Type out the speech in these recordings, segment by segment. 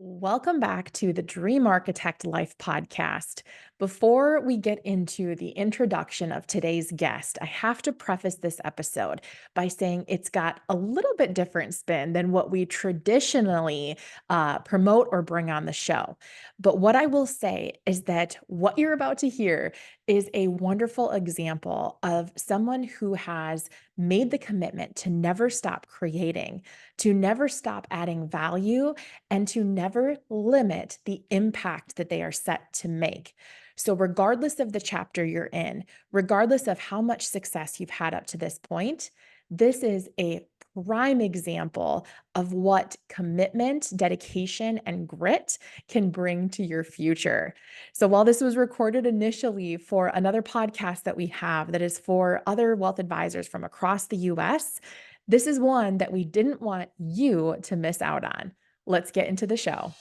Welcome back to the Dream Architect Life podcast. Before we get into the introduction of today's guest, I have to preface this episode by saying it's got a little bit different spin than what we traditionally promote or bring on the show. But what I will say is that what you're about to hear is a wonderful example of someone who has made the commitment to never stop creating, to never stop adding value, and to never limit the impact that they are set to make. So, regardless of the chapter you're in, regardless of how much success you've had up to this point, this is a prime example of what commitment, dedication, and grit can bring to your future. So, while this was recorded initially for another podcast that we have that is for other wealth advisors from across the US, this is one that we didn't want you to miss out on. Let's get into the show.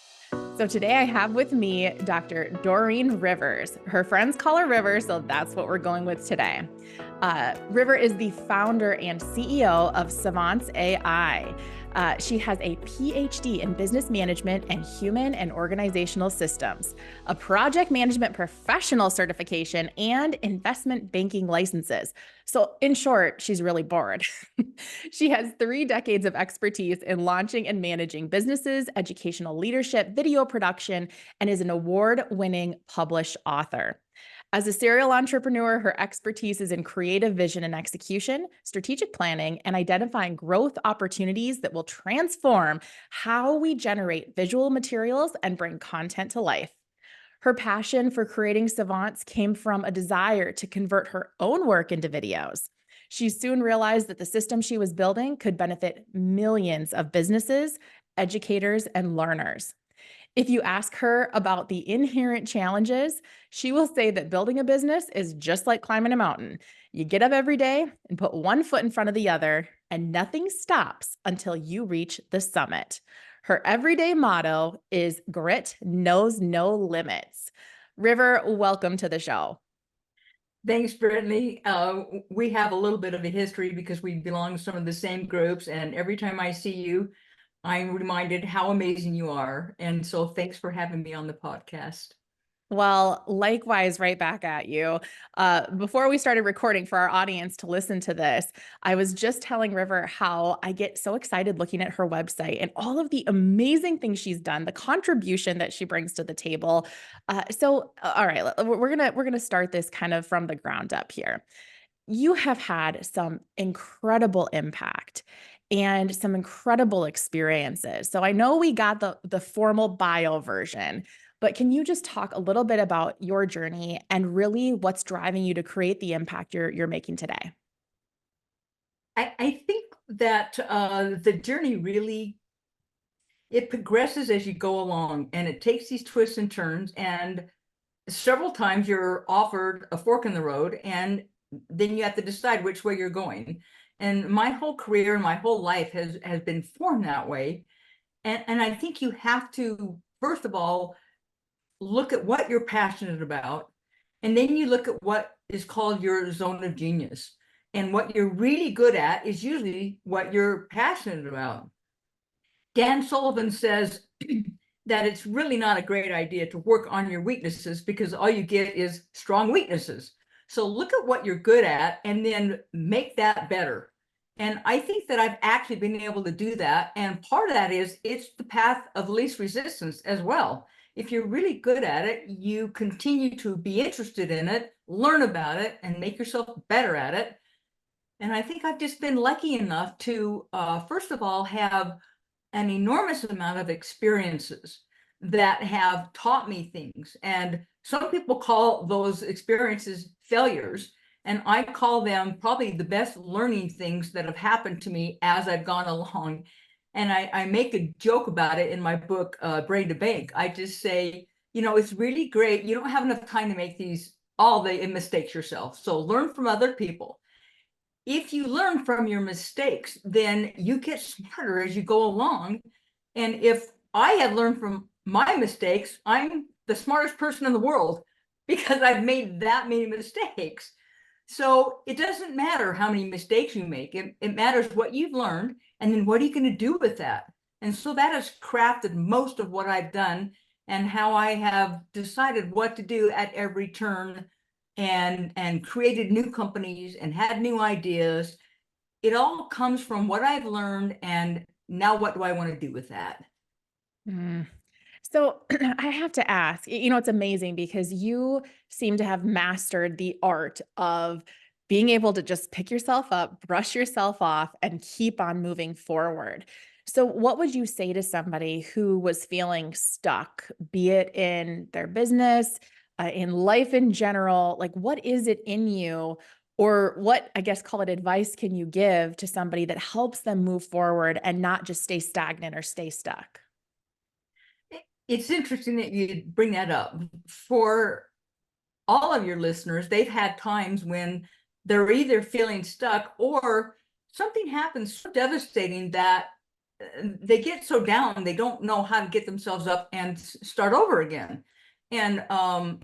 So today I have with me Dr. Dorine Rivers. Her friends call her River, so that's what we're going with today. River is the founder and CEO of Savants AI. She has a PhD in business management and human and organizational systems, a project management professional certification, and investment banking licenses. So in short, she's really bored. She has 3 decades of expertise in launching and managing businesses, educational leadership, video production, and is an award-winning published author. As a serial entrepreneur, her expertise is in creative vision and execution, strategic planning, and identifying growth opportunities that will transform how we generate visual materials and bring content to life. Her passion for creating Savants came from a desire to convert her own work into videos. She soon realized that the system she was building could benefit millions of businesses, educators, and learners. If you ask her about the inherent challenges, she will say that building a business is just like climbing a mountain. You get up every day and put one foot in front of the other, and nothing stops until you reach the summit. Her everyday motto is grit knows no limits. River, welcome to the show. Thanks, Brittany. We have a little bit of a history because we belong to some of the same groups, and every time I see you, I'm reminded how amazing you are. And so thanks for having me on the podcast. Well, likewise, right back at you. Before we started recording for our audience to listen to this, I was just telling River how I get so excited looking at her website and all of the amazing things she's done, the contribution that she brings to the table. All right, we're gonna start this kind of from the ground up here. You have had some incredible impact and some incredible experiences. So I know we got the formal bio version, but can you just talk a little bit about your journey and really what's driving you to create the impact you're making today? I think that the journey really, it progresses as you go along, and it takes these twists and turns, and several times you're offered a fork in the road, and then you have to decide which way you're going. And my whole career and my whole life has been formed that way. And I think you have to, first of all, look at what you're passionate about, and then you look at what is called your zone of genius. And what you're really good at is usually what you're passionate about. Dan Sullivan says that it's really not a great idea to work on your weaknesses because all you get is strong weaknesses. So look at what you're good at and then make that better. And I think that I've actually been able to do that. And part of that is it's the path of least resistance as well. If you're really good at it, you continue to be interested in it, learn about it, and make yourself better at it. And I think I've just been lucky enough to, first of all, have an enormous amount of experiences that have taught me things. And some people call those experiences failures. And I call them probably the best learning things that have happened to me as I've gone along. And I make a joke about it in my book, Brain to Bank. I just say, it's really great. You don't have enough time to make all the mistakes yourself. So learn from other people. If you learn from your mistakes, then you get smarter as you go along. And if I have learned from my mistakes, I'm the smartest person in the world because I've made that many mistakes. So it doesn't matter how many mistakes you make. It matters what you've learned, and then what are you going to do with that? And so that has crafted most of what I've done and how I have decided what to do at every turn, and created new companies and had new ideas. It all comes from what I've learned, and now what do I want to do with that? Mm. So I have to ask, it's amazing because you seem to have mastered the art of being able to just pick yourself up, brush yourself off, and keep on moving forward. So, what would you say to somebody who was feeling stuck, be it in their business, in life in general? Like, what is it in you? Or what, I guess, call it advice can you give to somebody that helps them move forward and not just stay stagnant or stay stuck? It's interesting that you bring that up. For all of your listeners, they've had times when they're either feeling stuck or something happens so devastating that they get so down they don't know how to get themselves up and start over again. And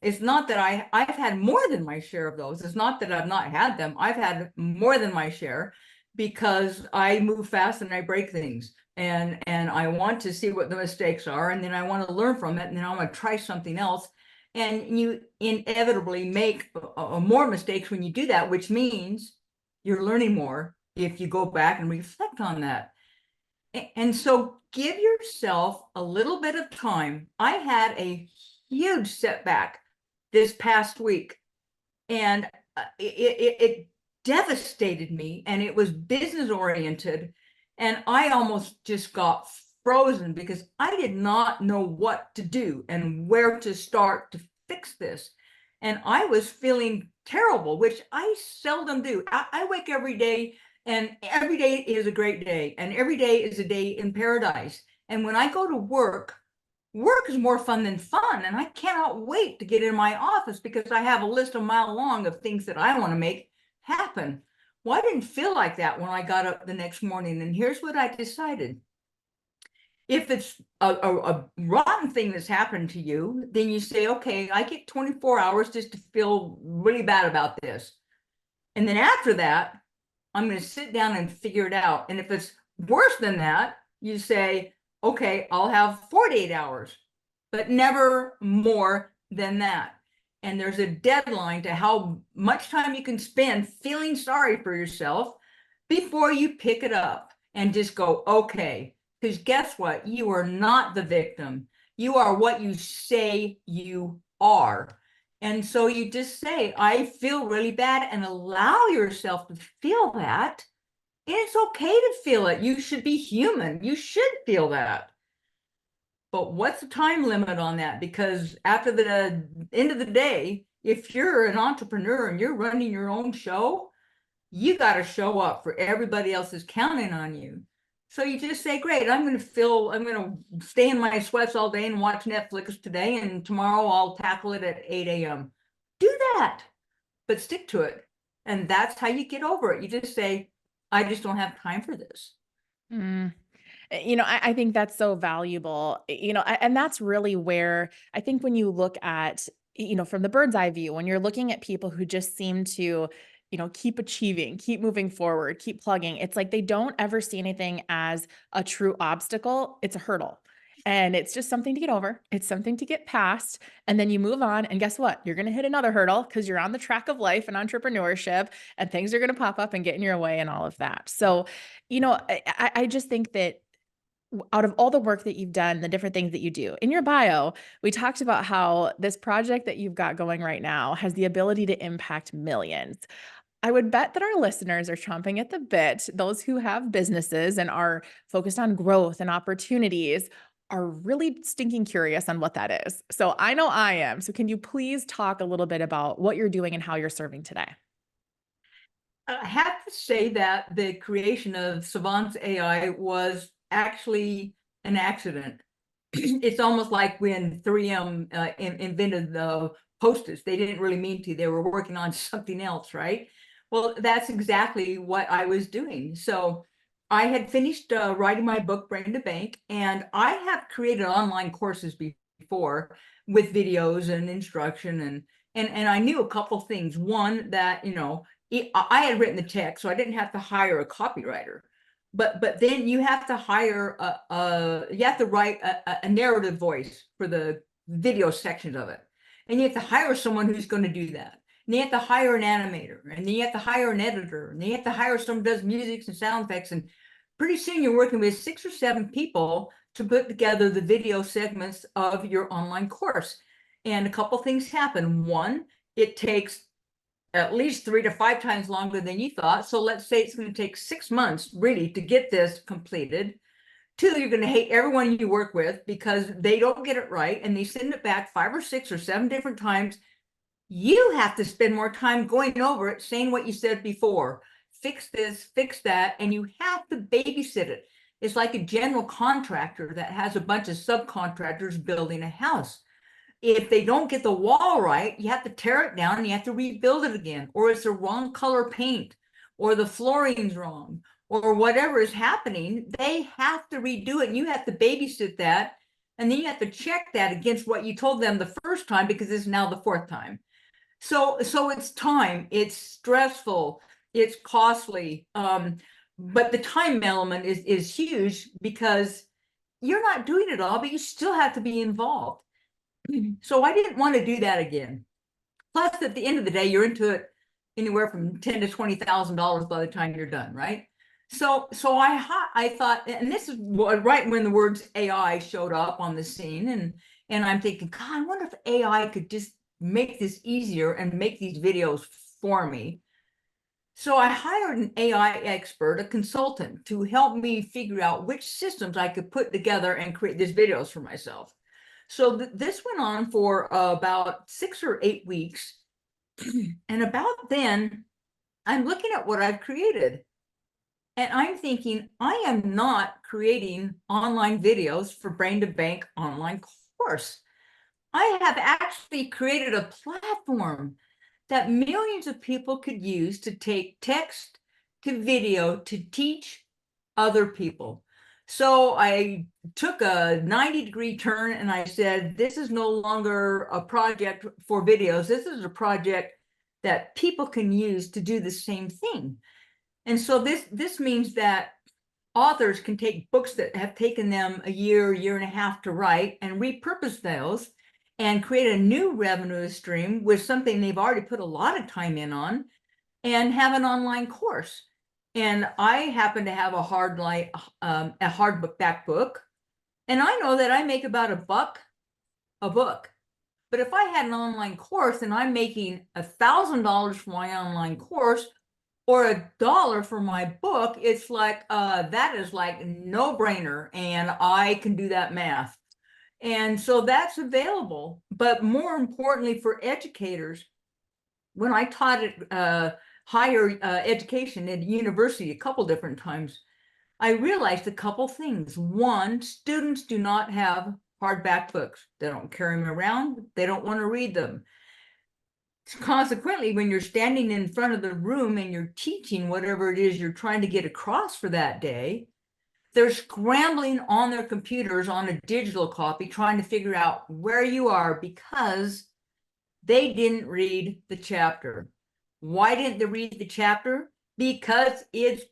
it's not that I've had more than my share of those. It's not that I've not had them. I've had more than my share, because I move fast and I break things. And I want to see what the mistakes are, and then I want to learn from it, and then I want to try something else. And you inevitably make more mistakes when you do that, which means you're learning more if you go back and reflect on that. And so give yourself a little bit of time. I had a huge setback this past week, and it devastated me, and it was business oriented. And I almost just got frozen because I did not know what to do and where to start to fix this. And I was feeling terrible, which I seldom do. I wake every day, and every day is a great day, and every day is a day in paradise. And when I go to work, work is more fun than fun. And I cannot wait to get in my office because I have a list a mile long of things that I want to make happen. Well, I didn't feel like that when I got up the next morning. And here's what I decided. If it's a rotten thing that's happened to you, then you say, okay, I get 24 hours just to feel really bad about this. And then after that, I'm going to sit down and figure it out. And if it's worse than that, you say, okay, I'll have 48 hours, but never more than that. And there's a deadline to how much time you can spend feeling sorry for yourself before you pick it up and just go, okay, because guess what? You are not the victim. You are what you say you are. And so you just say, I feel really bad, and allow yourself to feel that. It's okay to feel it. You should be human. You should feel that. But what's the time limit on that? Because after the end of the day, if you're an entrepreneur and you're running your own show, you got to show up, for everybody else is counting on you. So you just say, great, I'm going to stay in my sweats all day and watch Netflix today, and tomorrow I'll tackle it at 8 a.m. Do that, but stick to it. And that's how you get over it. You just say, I just don't have time for this. Mm. I think that's so valuable, and that's really where I think when you look at, from the bird's eye view, when you're looking at people who just seem to, keep achieving, keep moving forward, keep plugging, it's like they don't ever see anything as a true obstacle. It's a hurdle. And it's just something to get over. It's something to get past. And then you move on. And guess what? You're going to hit another hurdle because you're on the track of life and entrepreneurship, and things are going to pop up and get in your way and all of that. So, I just think that out of all the work that you've done, the different things that you do in your bio, we talked about how this project that you've got going right now has the ability to impact millions. I would bet that our listeners are chomping at the bit. Those who have businesses and are focused on growth and opportunities are really stinking curious on what that is. So I know I am. So can you please talk a little bit about what you're doing and how you're serving today? I have to say that the creation of Savant's AI was actually an accident. It's almost like when 3M invented the Post-its. They didn't really mean to. They were working on something else, right? Well, that's exactly what I was doing. So I had finished writing my book, Brain to Bank, and I have created online courses before with videos and instruction, and I knew a couple things. One, that I had written the text, so I didn't have to hire a copywriter. But then you have to hire you have to write a narrative voice for the video sections of it. And you have to hire someone who's going to do that. And you have to hire an animator, and then you have to hire an editor, and then you have to hire someone who does music and sound effects. And pretty soon you're working with 6 or 7 people to put together the video segments of your online course. And a couple things happen. One, it takes at least 3 to 5 times longer than you thought. So let's say it's going to take 6 months really to get this completed. 2, you're going to hate everyone you work with because they don't get it right and they send it back 5 or 6 or 7 different times. You have to spend more time going over it, saying what you said before, fix this, fix that, and you have to babysit it. It's like a general contractor that has a bunch of subcontractors building a house. If they don't get the wall right, you have to tear it down and you have to rebuild it again, or it's the wrong color paint, or the flooring's wrong, or whatever is happening. They have to redo it, and you have to babysit that, and then you have to check that against what you told them the first time because it's now the 4th time. So it's time, it's stressful, it's costly, but the time element is huge because you're not doing it all, but you still have to be involved. So I didn't want to do that again. Plus, at the end of the day, you're into it anywhere from $10,000 to $20,000 by the time you're done, right? So I thought, and this is right when the words AI showed up on the scene, and I'm thinking, God, I wonder if AI could just make this easier and make these videos for me. So I hired an AI expert, a consultant, to help me figure out which systems I could put together and create these videos for myself. So this went on for about 6 or 8 weeks. And about then, I'm looking at what I've created. And I'm thinking, I am not creating online videos for Brain to Bank online course. I have actually created a platform that millions of people could use to take text to video to teach other people. So I took a 90-degree turn and I said, this is no longer a project for videos. This is a project that people can use to do the same thing. And so this means that authors can take books that have taken them a year and a half to write and repurpose those and create a new revenue stream with something they've already put a lot of time in on and have an online course. And I happen to have a hardback book, and I know that I make about $1 a book. But if I had an online course and I'm making $1,000 for my online course or $1 for my book, it's like that is like no brainer, and I can do that math. And so that's available. But more importantly for educators, when I taught at higher education at university a couple different times, I realized a couple things. One, students do not have hardback books. They don't carry them around. They don't want to read them. Consequently, when you're standing in front of the room and you're teaching whatever it is you're trying to get across for that day, they're scrambling on their computers on a digital copy, trying to figure out where you are because they didn't read the chapter. Why didn't they read the chapter? Because it's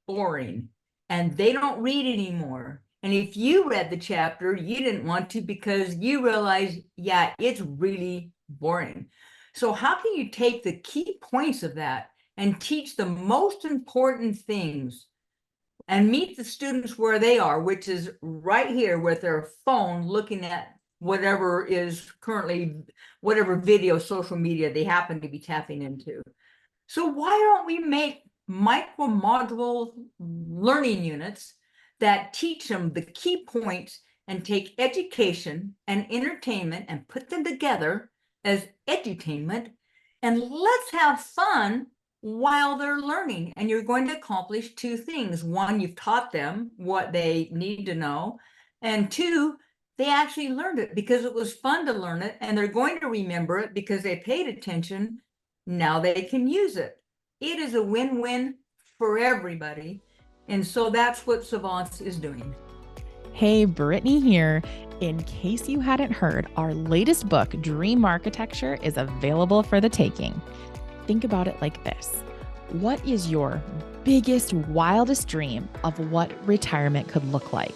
boring and they don't read anymore. And if you read the chapter, you didn't want to because you realize, yeah, it's really boring. So how can you take the key points of that and teach the most important things and meet the students where they are, which is right here with their phone looking at whatever is currently, whatever video, social media they happen to be tapping into. So why don't we make micro module learning units that teach them the key points and take education and entertainment and put them together as edutainment, and let's have fun while they're learning. And you're going to accomplish 2 things. 1, you've taught them what they need to know. And 2, they actually learned it because it was fun to learn it, and they're going to remember it because they paid attention. Now they can use it. It is a win-win for everybody. And so that's what Savance is doing. Hey, Brittany here. In case you hadn't heard, our latest book, Dream Architecture, is available for the taking. Think about it like this. what is your biggest, wildest dream of what retirement could look like?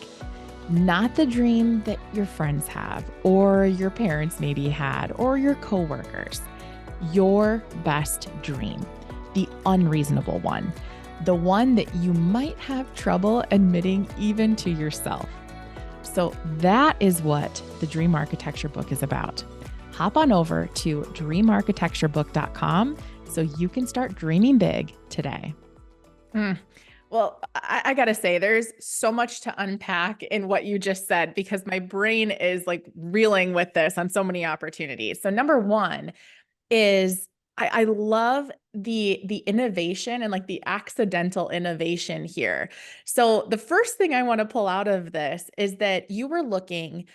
Not the dream that your friends have, or your parents maybe had, or your coworkers. Your best dream, the unreasonable one, the one that you might have trouble admitting even to yourself. So that is what the Dream Architecture book is about. Hop on over to dreamarchitecturebook.com so you can start dreaming big today. Well, I got to say, there's so much to unpack in what you just said, because my brain is like reeling with this on so many opportunities. So number one is I love the innovation and like the accidental innovation here. So the first thing I want to pull out of this is that you were looking,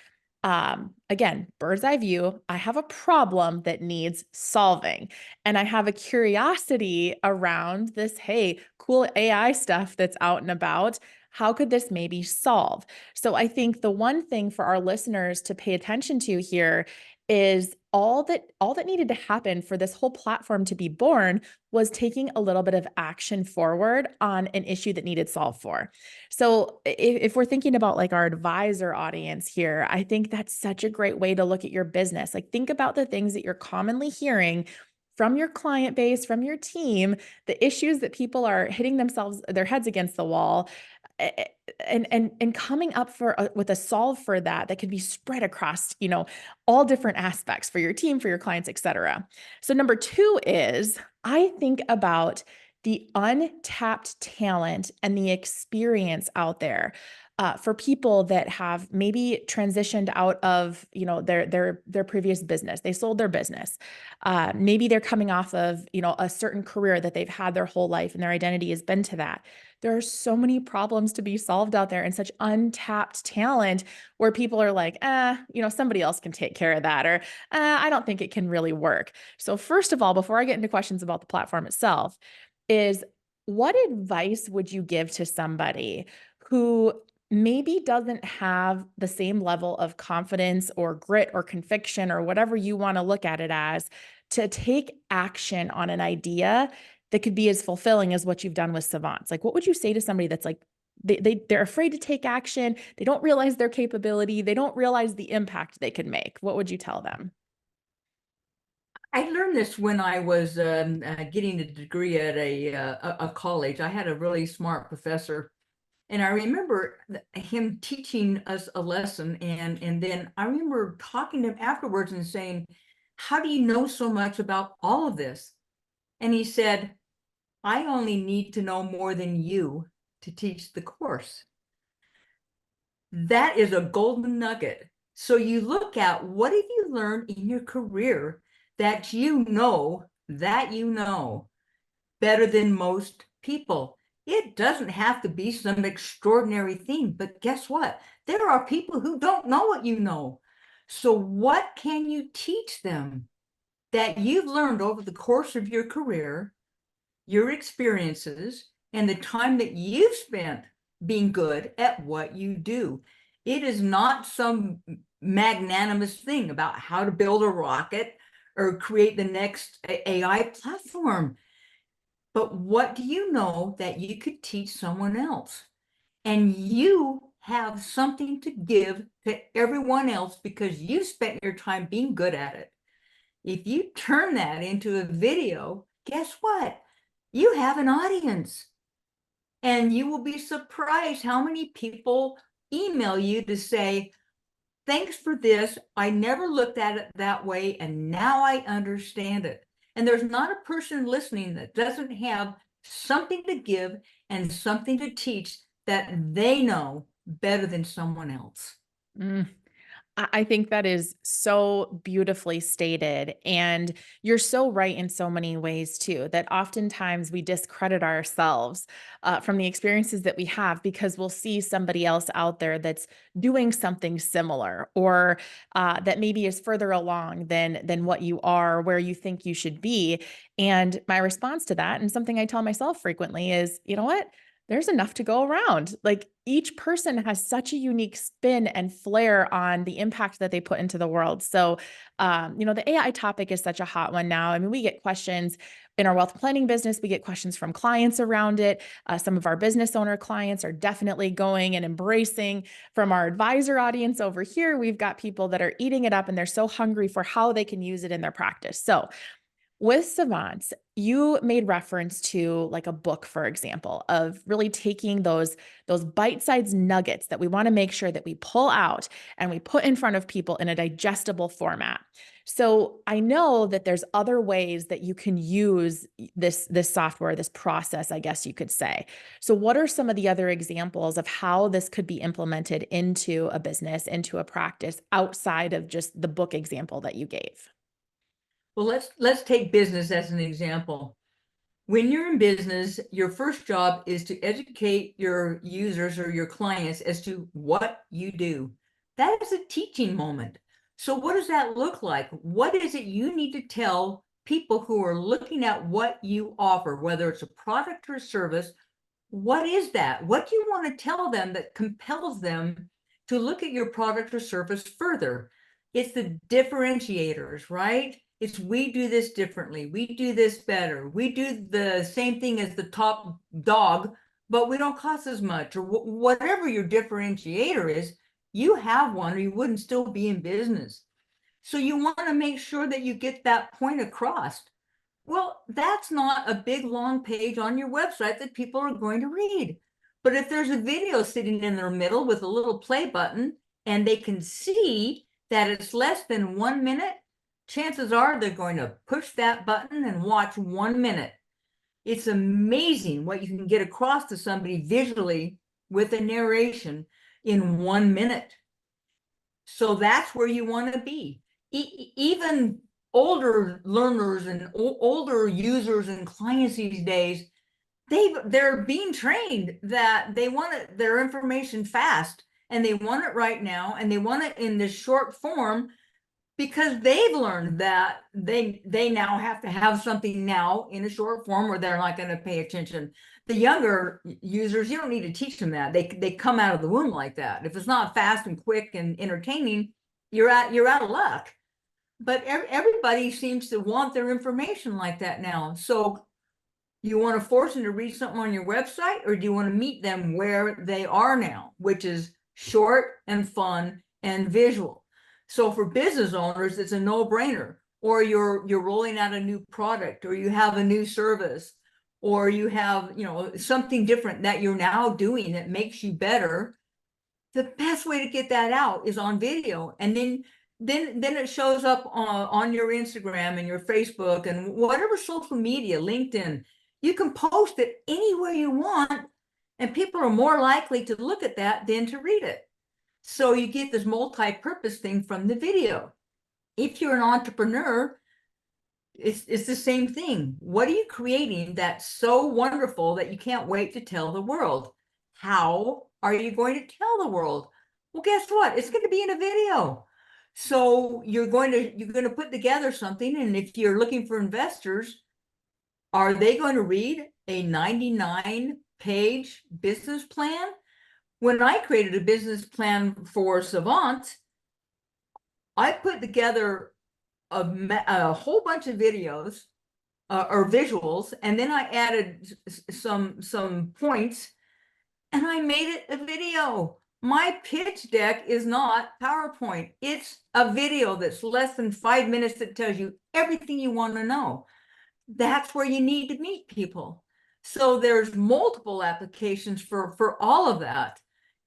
again, bird's eye view. I have a problem that needs solving, and I have a curiosity around this, hey, cool AI stuff that's out and about. How could this maybe solve? So I think the one thing for our listeners to pay attention to here is all that needed to happen for this whole platform to be born was taking a little bit of action forward on an issue that needed solved for. So if we're thinking about like our advisor audience here, I think that's such a great way to look at your business. Like, think about the things that you're commonly hearing from your client base, from your team, the issues that people are hitting their heads against the wall, and coming up with a solve for that could be spread across, all different aspects for your team, for your clients, et cetera. So number two is, I think about the untapped talent and the experience out there for people that have maybe transitioned out of, their previous business. They sold their business. Maybe they're coming off of, a certain career that they've had their whole life, and their identity has been to that. There are so many problems to be solved out there, and such untapped talent where people are like, somebody else can take care of that, or I don't think it can really work. So first of all, before I get into questions about the platform itself, is what advice would you give to somebody who maybe doesn't have the same level of confidence or grit or conviction, or whatever you want to look at it as, to take action on an idea that could be as fulfilling as what you've done with Savants? Like, what would you say to somebody that's like, they're afraid to take action, they don't realize their capability, they don't realize the impact they could make? What would you tell them? I learned this when I was getting a degree at a college. I had a really smart professor, and I remember him teaching us a lesson, and then I remember talking to him afterwards and saying, "How do you know so much about all of this?" And he said, "I only need to know more than you to teach the course." That is a golden nugget. So you look at, what have you learned in your career that you know better than most people? It doesn't have to be some extraordinary thing, but guess what? There are people who don't know what you know. So what can you teach them that you've learned over the course of your career, your experiences, and the time that you've spent being good at what you do? It is not some magnanimous thing about how to build a rocket or create the next AI platform. But what do you know that you could teach someone else? And you have something to give to everyone else because you spent your time being good at it. If you turn that into a video, guess what? You have an audience. And you will be surprised how many people email you to say, "Thanks for this. I never looked at it that way, and now I understand it." And there's not a person listening that doesn't have something to give and something to teach that they know better than someone else. Mm. I think that is so beautifully stated. And you're so right in so many ways, too, that oftentimes we discredit ourselves from the experiences that we have, because we'll see somebody else out there that's doing something similar, or that maybe is further along than what you are, where you think you should be. And my response to that, and something I tell myself frequently, is, you know what? there's enough to go around. Like each person has such a unique spin and flair on the impact that they put into the world. So, the AI topic is such a hot one now. I mean, we get questions in our wealth planning business. We get questions from clients around it. Some of our business owner clients are definitely going and embracing. From our advisor audience over here, we've got people that are eating it up and they're so hungry for how they can use it in their practice. So with Savants, you made reference to like a book, for example, of really taking those bite-sized nuggets that we want to make sure that we pull out and we put in front of people in a digestible format. So I know that there's other ways that you can use this software, this process, I guess you could say. So what are some of the other examples of how this could be implemented into a business, into a practice outside of just the book example that you gave? Well, let's take business as an example. When you're in business, your first job is to educate your users or your clients as to what you do. That is a teaching moment. So what does that look like? What is it you need to tell people who are looking at what you offer, whether it's a product or a service? What is that? What do you want to tell them that compels them to look at your product or service further? It's the differentiators, right? It's we do this differently. We do this better. We do the same thing as the top dog, but we don't cost as much, or whatever your differentiator is. You have one or you wouldn't still be in business. So you want to make sure that you get that point across. Well, that's not a big long page on your website that people are going to read. But if there's a video sitting in their middle with a little play button and they can see that it's less than 1 minute, chances are they're going to push that button and watch 1 minute. It's amazing what you can get across to somebody visually with a narration in 1 minute. So that's where you want to be. Even older learners and older users and clients these days, they're being trained that they want their information fast and they want it right now and they want it in this short form because they've learned that they now have to have something now in a short form or they're not going to pay attention. The younger users, you don't need to teach them that. They come out of the womb like that. If it's not fast and quick and entertaining, you're out of luck. But everybody seems to want their information like that now. So you want to force them to read something on your website, or do you want to meet them where they are now, which is short and fun and visual? So for business owners, it's a no-brainer. Or you're rolling out a new product, or you have a new service, or you have something different that you're now doing that makes you better. The best way to get that out is on video, and then it shows up on your Instagram and your Facebook and whatever social media, LinkedIn. You can post it anywhere you want, and people are more likely to look at that than to read it. So you get this multi-purpose thing from the video. If you're an entrepreneur, it's the same thing. What are you creating that's so wonderful that you can't wait to tell the world? How are you going to tell the world? Well, guess what? It's going to be in a video. So you're going to put together something, and if you're looking for investors, are they going to read a 99-page business plan? When I created a business plan for Savant, I put together a whole bunch of videos or visuals, and then I added some points, and I made it a video. My pitch deck is not PowerPoint. It's a video that's less than 5 minutes that tells you everything you want to know. That's where you need to meet people. So there's multiple applications for all of that.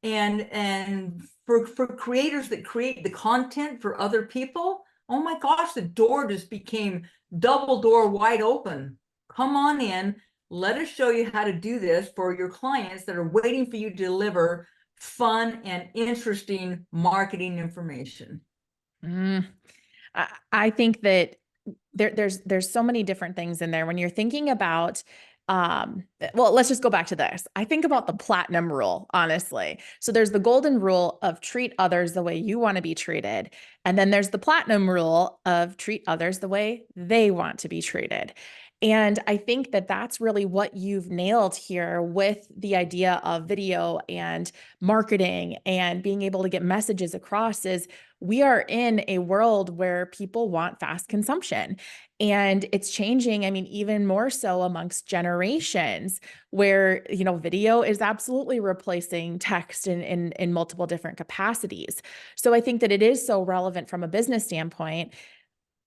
And for creators that create the content for other people, oh my gosh, the door just became double door wide open. Come on in. Let us show you how to do this for your clients that are waiting for you to deliver fun and interesting marketing information. I think that there's so many different things in there when you're thinking about well, let's just go back to this. I think about the platinum rule, honestly. So there's the golden rule of treat others the way you want to be treated. And then there's the platinum rule of treat others the way they want to be treated. And I think that that's really what you've nailed here with the idea of video and marketing and being able to get messages across is we are in a world where people want fast consumption. And it's changing, I mean, even more so amongst generations where, video is absolutely replacing text in multiple different capacities. So I think that it is so relevant from a business standpoint,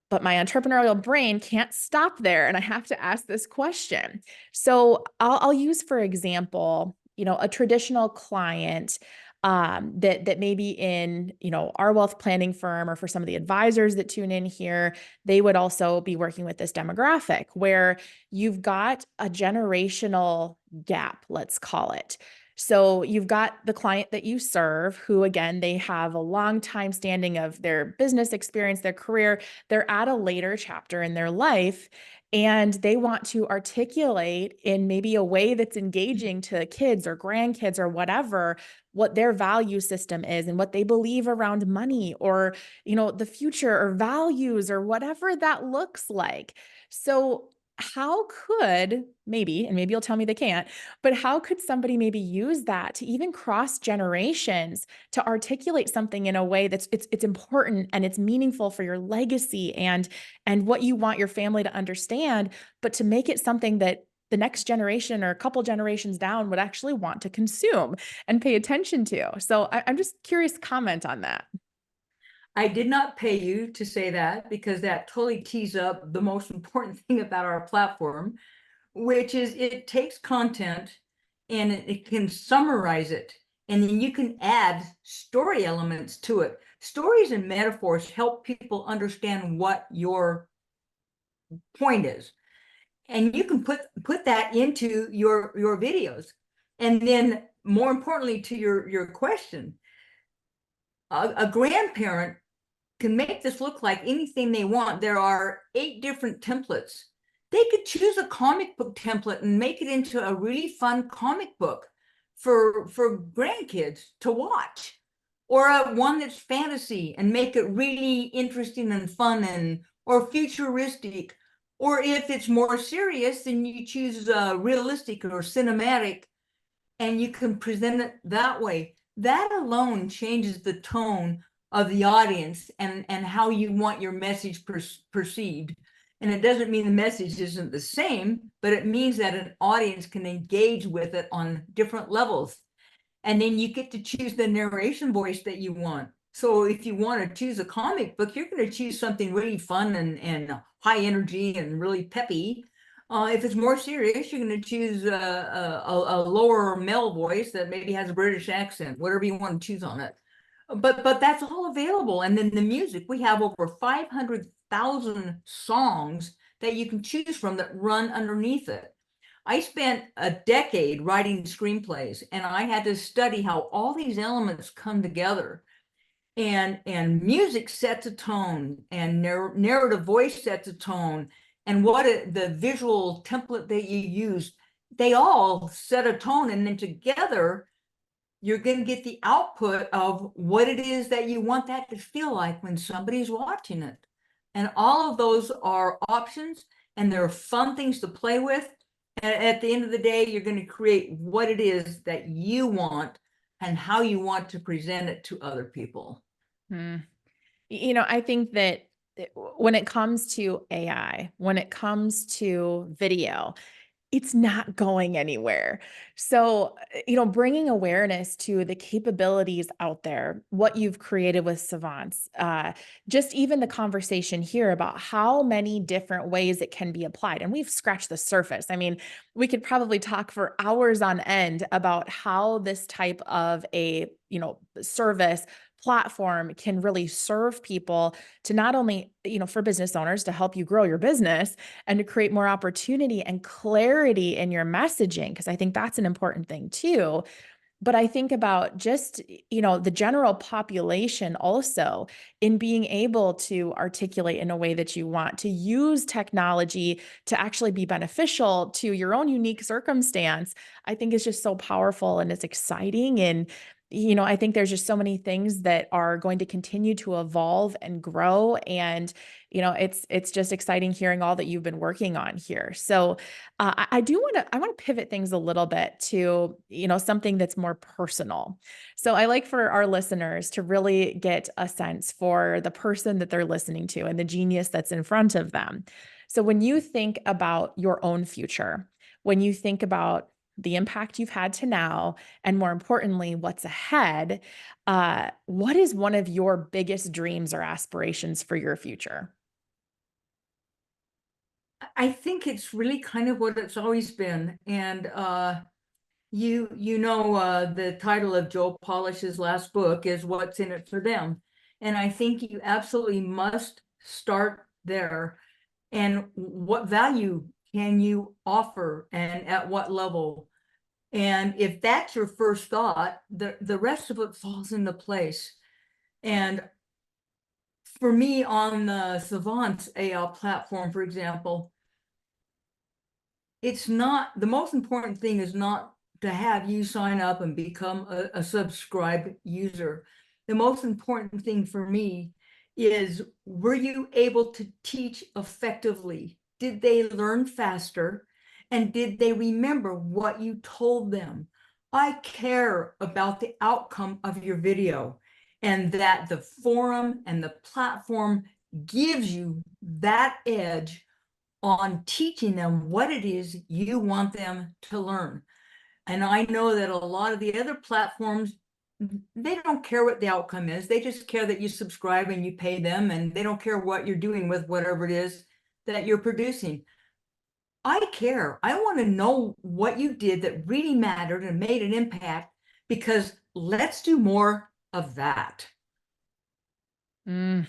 but my entrepreneurial brain can't stop there. And I have to ask this question. So I'll use, for example, a traditional client that maybe in, our wealth planning firm, or for some of the advisors that tune in here, they would also be working with this demographic where you've got a generational gap, let's call it. So you've got the client that you serve who, again, they have a long time standing of their business experience, their career. They're at a later chapter in their life, and they want to articulate in maybe a way that's engaging to kids or grandkids or whatever, what their value system is and what they believe around money or, the future or values or whatever that looks like. So how could maybe, and maybe you'll tell me they can't, but how could somebody maybe use that to even cross generations to articulate something in a way that's it's important and it's meaningful for your legacy and what you want your family to understand, but to make it something that the next generation or a couple generations down would actually want to consume and pay attention to. So I'm just curious, comment on that. I did not pay you to say that because that totally tees up the most important thing about our platform, which is it takes content and it can summarize it. And then you can add story elements to it. Stories and metaphors help people understand what your point is. And you can put that into your videos. And then more importantly to your question, a grandparent can make this look like anything they want. There are 8 different templates. They could choose a comic book template and make it into a really fun comic book for grandkids to watch, or one that's fantasy and make it really interesting and fun and or futuristic. Or if it's more serious, then you choose realistic or cinematic, and you can present it that way. That alone changes the tone of the audience and how you want your message perceived. And it doesn't mean the message isn't the same, but it means that an audience can engage with it on different levels. And then you get to choose the narration voice that you want. So if you want to choose a comic book, you're going to choose something really fun and high energy and really peppy. If it's more serious, you're going to choose a lower male voice that maybe has a British accent, whatever you want to choose on it. But that's all available. And then the music, we have over 500,000 songs that you can choose from that run underneath it. I spent a decade writing screenplays, and I had to study how all these elements come together. And music sets a tone, and narrative voice sets a tone, and the visual template that you use, they all set a tone, and then together you're going to get the output of what it is that you want that to feel like when somebody's watching it. And all of those are options, and they're fun things to play with. And at the end of the day, you're going to create what it is that you want and how you want to present it to other people. I think that when it comes to AI, when it comes to video, it's not going anywhere. So, bringing awareness to the capabilities out there, what you've created with Savants, just even the conversation here about how many different ways it can be applied. And we've scratched the surface. I mean, we could probably talk for hours on end about how this type of a, service platform can really serve people to not only, for business owners to help you grow your business and to create more opportunity and clarity in your messaging, because I think that's an important thing too. But I think about just, the general population also in being able to articulate in a way that you want to use technology to actually be beneficial to your own unique circumstance. I think is just so powerful and it's exciting. And I think there's just so many things that are going to continue to evolve and grow. And, it's just exciting hearing all that you've been working on here. So I want to pivot things a little bit to, something that's more personal. So I like for our listeners to really get a sense for the person that they're listening to and the genius that's in front of them. So when you think about your own future, when you think about the impact you've had to now, and more importantly, what's ahead, what is one of your biggest dreams or aspirations for your future? I think it's really kind of what it's always been. And the title of Joe Polish's last book is What's in It for Them. And I think you absolutely must start there. And what value can you offer and at what level? And if that's your first thought, the rest of it falls into place. And for me on the Savant AL platform, for example, it's not, the most important thing is not to have you sign up and become a subscribed user. The most important thing for me is, were you able to teach effectively? Did they learn faster? And did they remember what you told them? I care about the outcome of your video, and that the forum and the platform gives you that edge on teaching them what it is you want them to learn. And I know that a lot of the other platforms, they don't care what the outcome is. They just care that you subscribe and you pay them, and they don't care what you're doing with whatever it is that you're producing. I care. I want to know what you did that really mattered and made an impact, because let's do more of that. Mm.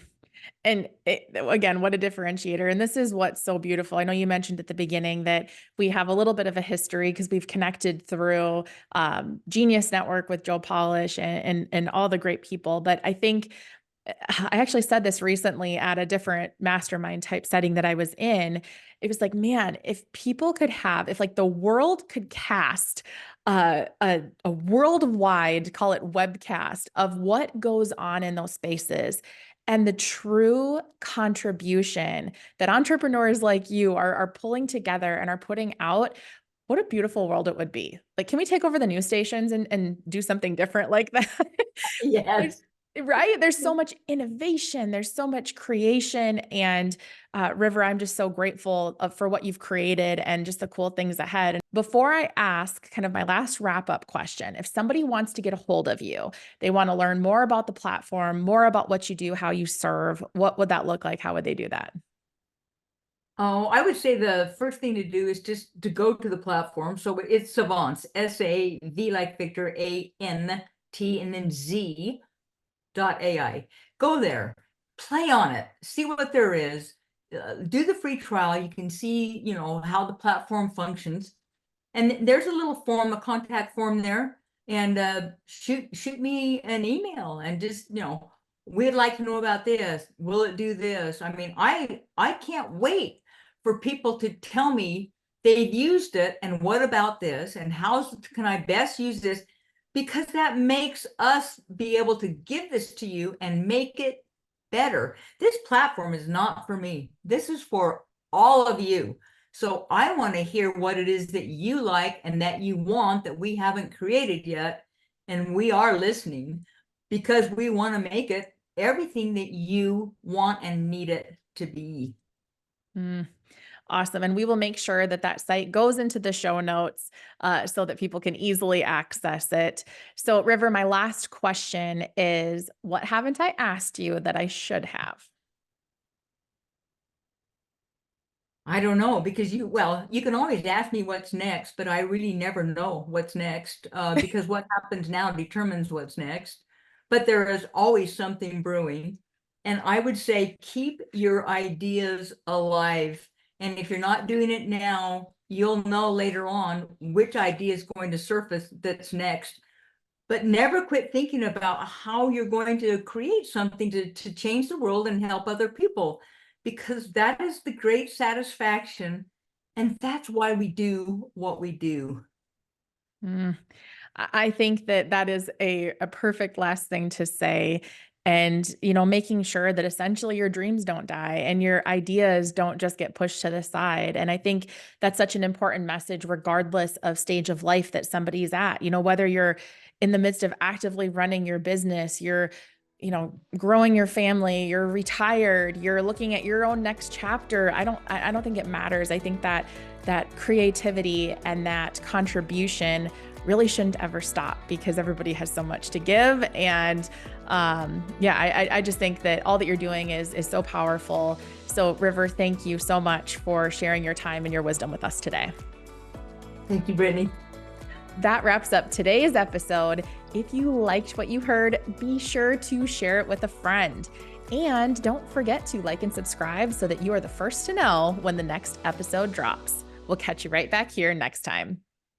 And again, what a differentiator. And this is what's so beautiful. I know you mentioned at the beginning that we have a little bit of a history because we've connected through Genius Network with Joe Polish and all the great people. But I think I actually said this recently at a different mastermind type setting that I was in. It was like, man, if like the world could cast a worldwide, call it webcast of what goes on in those spaces and the true contribution that entrepreneurs like you are pulling together and are putting out, what a beautiful world it would be. Like, can we take over the news stations and do something different like that? Yes. Right? There's so much innovation, there's so much creation. And River, I'm just so grateful for what you've created and just the cool things ahead. And before I ask kind of my last wrap up question, if somebody wants to get a hold of you, they want to learn more about the platform, more about what you do, how you serve, what would that look like? How would they do that? Oh, I would say the first thing to do is just to go to the platform. So it's Savants, SAV like Victor, ANT, and then Z.ai. Go there, play on it, see what there is, do the free trial. You can see, how the platform functions. And there's a little form, a contact form there, and shoot me an email and just, we'd like to know about this. Will it do this? I mean, I can't wait for people to tell me they've used it and what about this and how can I best use this, because that makes us be able to give this to you and make it better. This platform is not for me. This is for all of you. So I want to hear what it is that you like and that you want that we haven't created yet. And we are listening, because we want to make it everything that you want and need it to be. Mm. Awesome. And we will make sure that that site goes into the show notes so that people can easily access it. So, River, my last question is, what haven't I asked you that I should have? I don't know, because you can always ask me what's next, but I really never know what's next, because what happens now determines what's next. But there is always something brewing. And I would say keep your ideas alive. And if you're not doing it now, you'll know later on which idea is going to surface that's next. But never quit thinking about how you're going to create something to change the world and help other people, because that is the great satisfaction. And that's why we do what we do. Mm. I think that that is a perfect last thing to say. And, making sure that essentially your dreams don't die and your ideas don't just get pushed to the side. And I think that's such an important message, regardless of stage of life that somebody's at, whether you're in the midst of actively running your business, you're, growing your family, you're retired, you're looking at your own next chapter. I don't think it matters. I think that creativity and that contribution really shouldn't ever stop, because everybody has so much to give. And I just think that all that you're doing is so powerful. So River, thank you so much for sharing your time and your wisdom with us today. Thank you, Brittany. That wraps up today's episode. If you liked what you heard, be sure to share it with a friend. And don't forget to like and subscribe so that you are the first to know when the next episode drops. We'll catch you right back here next time.